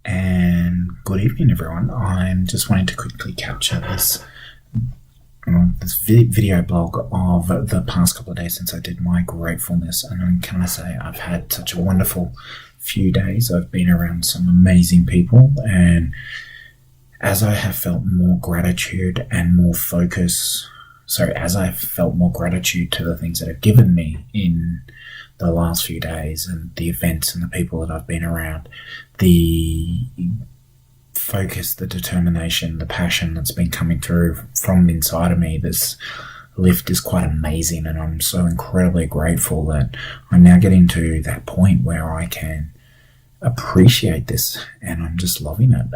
And good evening, everyone. I'm just wanting to quickly capture this video blog of the past couple of days since I did my gratefulness. And can I say I've had such a wonderful few days. I've been around some amazing people, and as I have felt more gratitude and more focus, as I've felt more gratitude to the things that have given me in the last few days and the events and the people that I've been around, the focus, the determination, the passion that's been coming through from inside of me, this lift is quite amazing. And I'm so incredibly grateful that I'm now getting to that point where I can appreciate this, and I'm just loving it.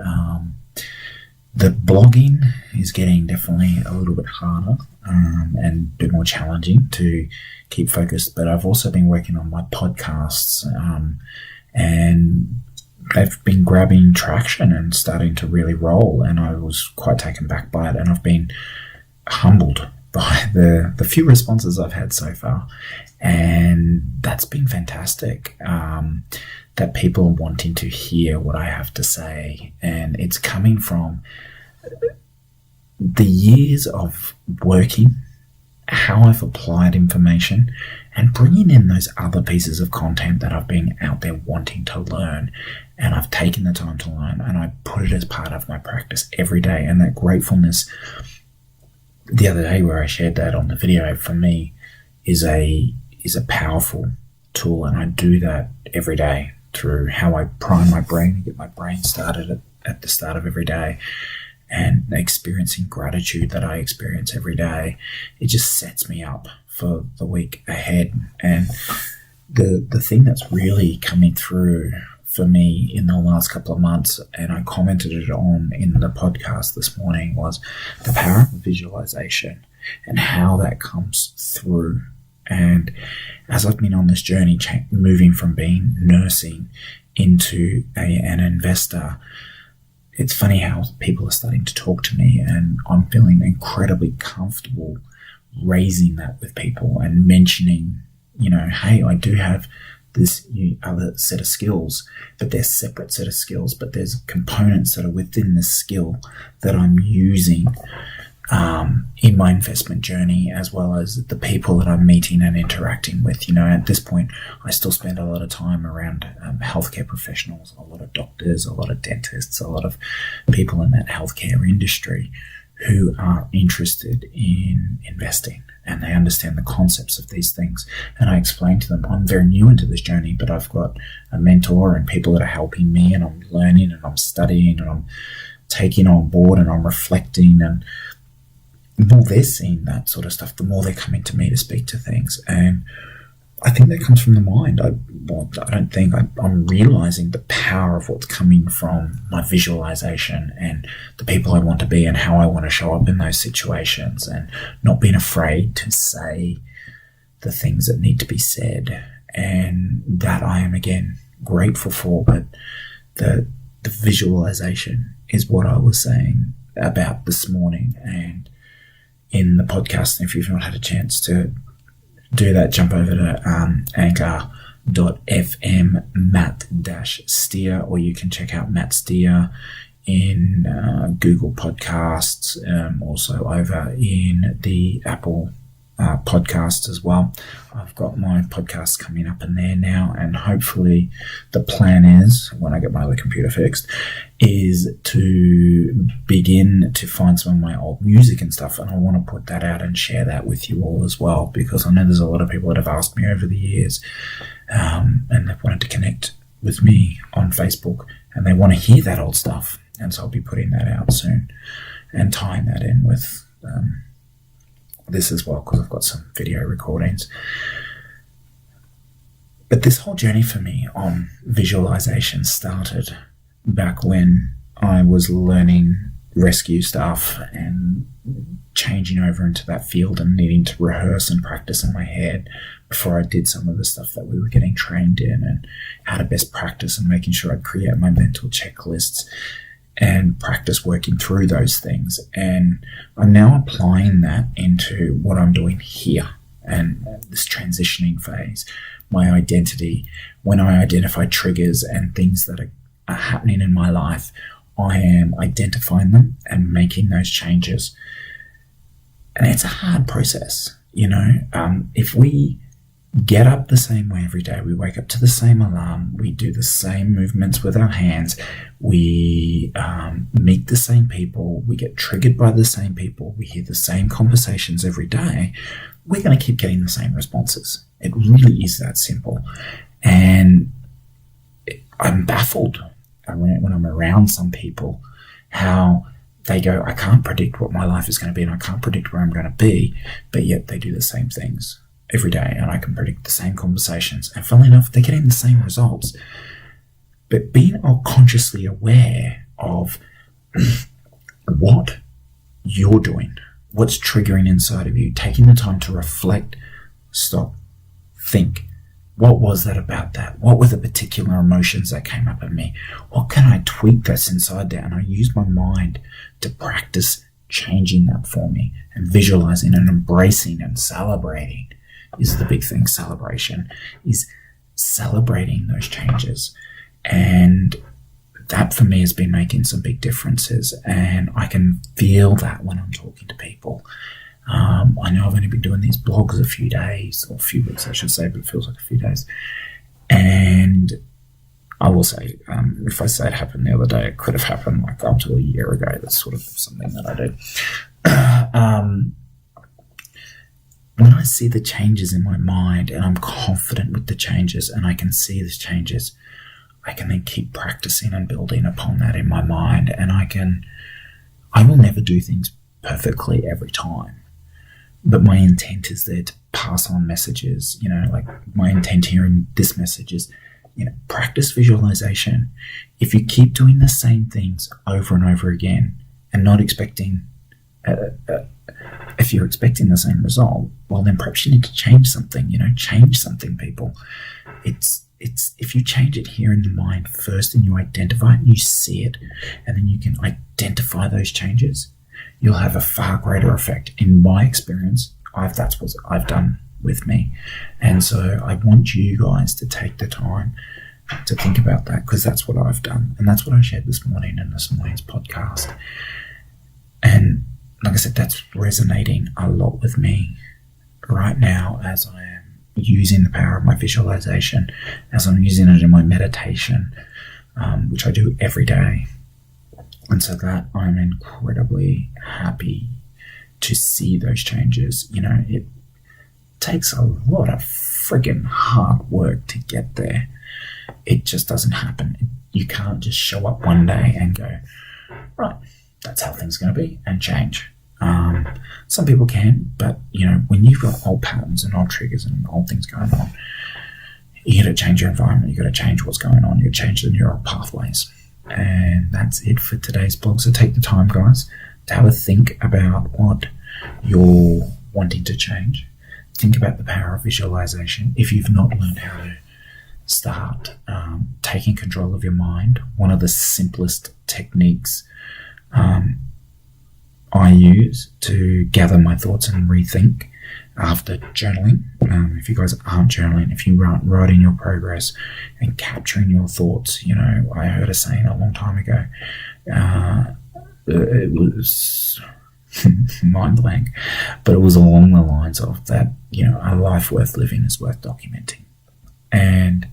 The blogging is getting definitely a little bit harder and a bit more challenging to keep focused, but I've also been working on my podcasts and they've been grabbing traction and starting to really roll, and I was quite taken back by it, and I've been humbled by the few responses I've had so far, and that's been fantastic. That people are wanting to hear what I have to say, and it's coming from the years of working, how I've applied information, and bringing in those other pieces of content that I've been out there wanting to learn, and I've taken the time to learn, and I put it as part of my practice every day. And that gratefulness the other day where I shared that on the video, for me is a powerful tool, and I do that every day through how I prime my brain and get my brain started at the start of every day, and experiencing gratitude that I experience every day. It just sets me up for the week ahead. And the thing that's really coming through for me in the last couple of months, and I commented it on in the podcast this morning, was the power of visualization and how that comes through. And as I've been on this journey, moving from being nursing into an investor, it's funny how people are starting to talk to me, and I'm feeling incredibly comfortable raising that with people and mentioning, hey, I do have this other set of skills, but they're separate set of skills, but there's components that are within this skill that I'm using in my investment journey, as well as the people that I'm meeting and interacting with. At this point, I still spend a lot of time around healthcare professionals, a lot of doctors, a lot of dentists, a lot of people in that healthcare industry who are interested in investing, and they understand the concepts of these things. And I explain to them, I'm very new into this journey, but I've got a mentor and people that are helping me, and I'm learning and I'm studying and I'm taking on board and I'm reflecting, and the more they're seeing that sort of stuff, the more they're coming to me to speak to things. And I think that comes from the mind. I'm realizing the power of what's coming from my visualization and the people I want to be and how I want to show up in those situations, and not being afraid to say the things that need to be said. And that I am, again, grateful for. But the visualization is what I was saying about this morning. And in the podcast, if you've not had a chance to do that, jump over to anchor.fm Matt-Steer, or you can check out Matt Steer in Google Podcasts, also over in the Apple podcast as well. I've got my podcast coming up in there now, and hopefully the plan is, when I get my other computer fixed, is to begin to find some of my old music and stuff, and I want to put that out and share that with you all as well, because I know there's a lot of people that have asked me over the years, and they've wanted to connect with me on Facebook, and they want to hear that old stuff, and so I'll be putting that out soon and tying that in with this as well, because I've got some video recordings. But this whole journey for me on visualization started back when I was learning rescue stuff and changing over into that field and needing to rehearse and practice in my head before I did some of the stuff that we were getting trained in, and how to best practice and making sure I'd create my mental checklists and practice working through those things. And I'm now applying that into what I'm doing here and this transitioning phase, my identity, when I identify triggers and things that are happening in my life, I am identifying them and making those changes. And it's a hard process, if we get up the same way every day, we wake up to the same alarm, we do the same movements with our hands, we meet the same people, we get triggered by the same people, we hear the same conversations every day, we're going to keep getting the same responses. It really is that simple. And I'm baffled when I'm around some people, how they go, I can't predict what my life is going to be and I can't predict where I'm going to be, but yet they do the same things every day and I can predict the same conversations. And funnily enough, they're getting the same results. But being consciously aware of what you're doing, what's triggering inside of you, taking the time to reflect, stop, think. What was that about that? What were the particular emotions that came up in me? What can I tweak that's inside there? And I use my mind to practice changing that for me and visualizing and embracing and celebrating is the big thing. Celebration is celebrating those changes. And that for me has been making some big differences. And I can feel that when I'm talking to people. I know I've only been doing these blogs a few days, or a few weeks I should say, but it feels like a few days. And I will say, if I say it happened the other day, it could have happened like up to a year ago. That's sort of something that I do. When I see the changes in my mind and I'm confident with the changes and I can see the changes, I can then keep practicing and building upon that in my mind. And I will never do things perfectly every time. But my intent is there to pass on messages, like my intent here in this message is, practice visualization. If you keep doing the same things over and over again and not expecting, if you're expecting the same result, well, then perhaps you need to change something, change something, people. It's if you change it here in the mind first and you identify it and you see it, and then you can identify those changes, you'll have a far greater effect. In my experience, that's what I've done with me. And so I want you guys to take the time to think about that, because that's what I've done. And that's what I shared this morning in this morning's podcast. And like I said, that's resonating a lot with me right now as I am using the power of my visualization, as I'm using it in my meditation, which I do every day. And so that I'm incredibly happy to see those changes. It takes a lot of friggin' hard work to get there. It just doesn't happen. You can't just show up one day and go, right, that's how things are going to be, and change. Some people can, but when you've got old patterns and old triggers and old things going on, you got to change your environment. You got to change what's going on. You got to change the neural pathways. And that's it for today's blog. So take the time, guys, to have a think about what you're wanting to change. Think about the power of visualization. If you've not learned how to start taking control of your mind, one of the simplest techniques I use to gather my thoughts and rethink after journaling. If you guys aren't journaling, if you aren't writing your progress and capturing your thoughts, I heard a saying a long time ago. It was mind blank, but it was along the lines of that, a life worth living is worth documenting. And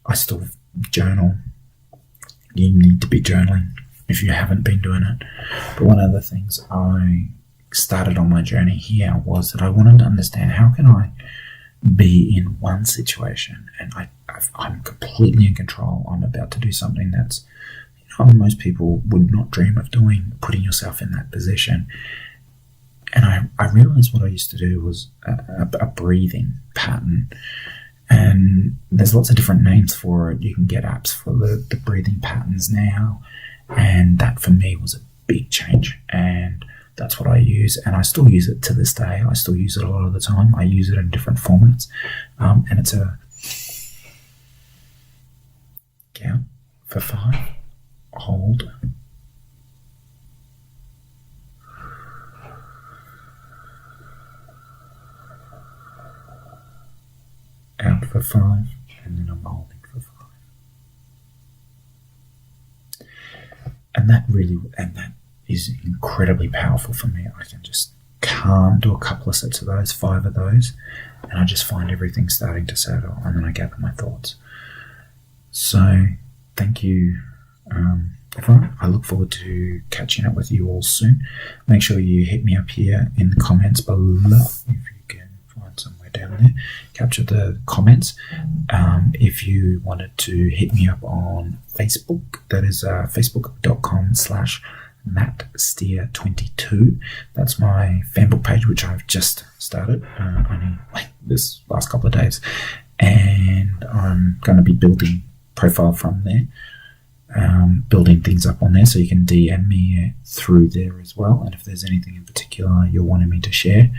I still journal. You need to be journaling if you haven't been doing it. But one of the things I started on my journey here was that I wanted to understand, how can I be in one situation and I'm completely in control. I'm about to do something that's, most people would not dream of doing, putting yourself in that position. And I realized what I used to do was a breathing pattern. And there's lots of different names for it. You can get apps for the breathing patterns now. And that for me was a big change. And that's what I use. And I still use it to this day. I still use it a lot of the time. I use it in different formats. And it's a count for 5, hold, out for 5, and then I'm holding for 5. that is incredibly powerful for me. I can just do a couple of sets of those, 5 of those, and I just find everything starting to settle, and then I gather my thoughts. So thank you, everyone. I look forward to catching up with you all soon. Make sure you hit me up here in the comments below if you can find somewhere down there. Capture the comments. If you wanted to hit me up on Facebook, that is facebook.com/MattSteer22. That's my fanbook page, which I've just started only like this last couple of days, and I'm going to be building profile from there, building things up on there, so you can DM me through there as well. And if there's anything in particular you're wanting me to share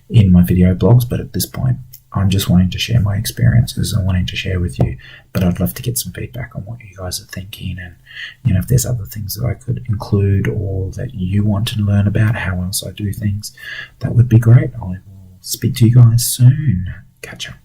in my video blogs, but at this point I'm just wanting to share my experiences and wanting to share with you, but I'd love to get some feedback on what you guys are thinking, and if there's other things that I could include or that you want to learn about how else I do things, that would be great. I will speak to you guys soon. Catch up.